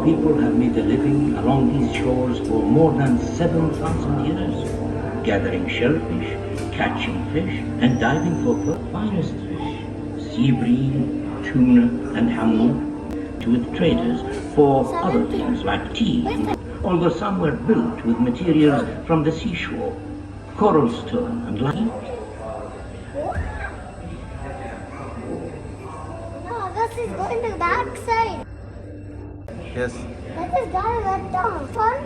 People have made a living along these shores for more than 7,000 years, gathering shellfish, catching fish, and diving for the finest fish, sea bream, tuna, and hammoon, with traders for other things like tea, although some were built with materials from the seashore, coral stone, and light. No, this is going to the back side. Yes. Let us go right down. Fun.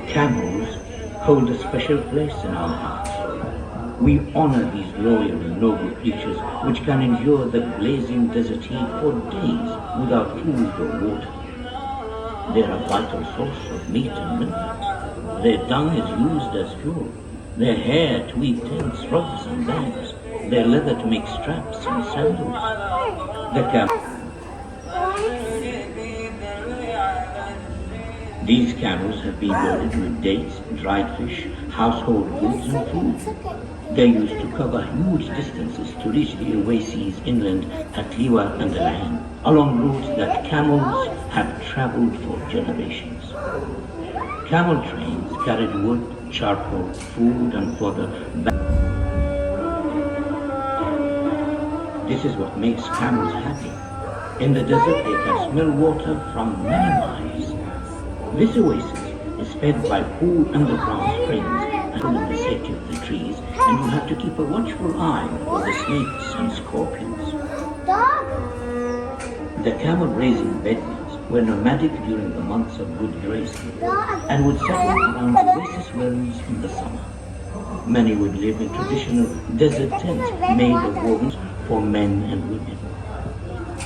Camels hold a special place in our hearts. We honor these loyal and noble creatures which can endure the blazing desert heat for days without food or water. They are a vital source of meat and milk. Their dung is used as fuel. Their hair to weave tents, rugs and bags. Their leather to make straps and sandals. These camels have been loaded with dates, dried fish, household goods and food. They used to cover huge distances to reach the oases inland at Khalifa and Aed, along routes that camels have traveled for generations. Camel trains carried wood, charcoal, food and fodder. This is what makes camels happy. In the desert they can smell water from many miles. This oasis is fed by cool underground springs and in the shade of the trees, and you have to keep a watchful eye for the snakes and scorpions. The camel raising Bedouins were nomadic during the months of good grazing and would settle around oasis wells in the summer. Many would live in traditional desert tents made of wovens for men and women.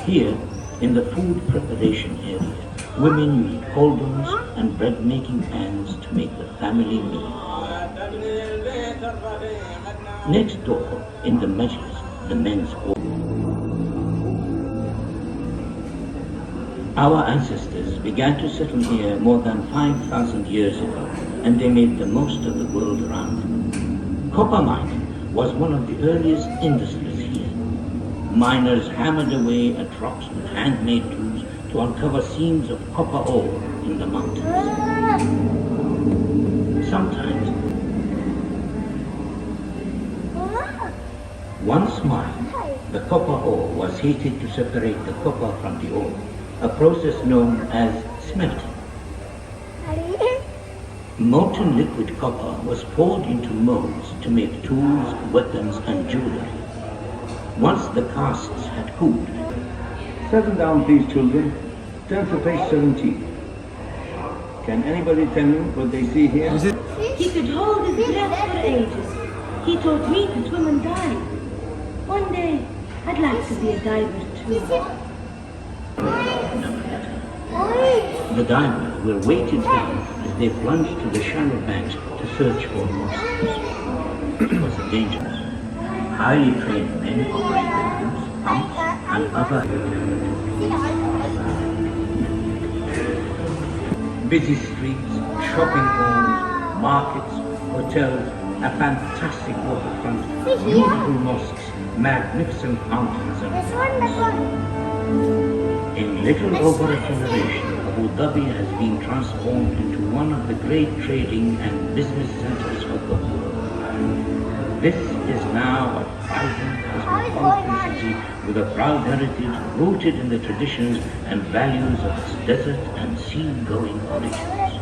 Here, in the food preparation area, women used cauldrons and bread-making pans to make the family meal. Next door, in the majlis, the men's hall. Our ancestors began to settle here more than 5,000 years ago, and they made the most of the world around them. Copper mining was one of the earliest industries here. Miners hammered away at rocks with handmade tools to uncover seams of copper ore in the mountains. Sometimes, once mined, the copper ore was heated to separate the copper from the ore, a process known as smelting. Molten liquid copper was poured into molds to make tools, weapons, and jewelry. Once the casts had cooled. Settle down, please, children. Turn to page 17. Can anybody tell me what they see here? He could hold his breath for ages. He taught me to swim and dive. One day, I'd like to be a diver too. The divers were weighted down as they plunged to the shallow banks to search for monsters. It was a dangerous. Highly trained men operated boats, pumps, and other busy streets, shopping malls, markets, hotels, a fantastic waterfront, beautiful mosques, magnificent mountains and in little over a generation, Abu Dhabi has been transformed into one of the great trading and business centers of the world. This is now a vibrant, cosmopolitan society with a proud heritage rooted in the traditions and values of its desert and sea-going origins.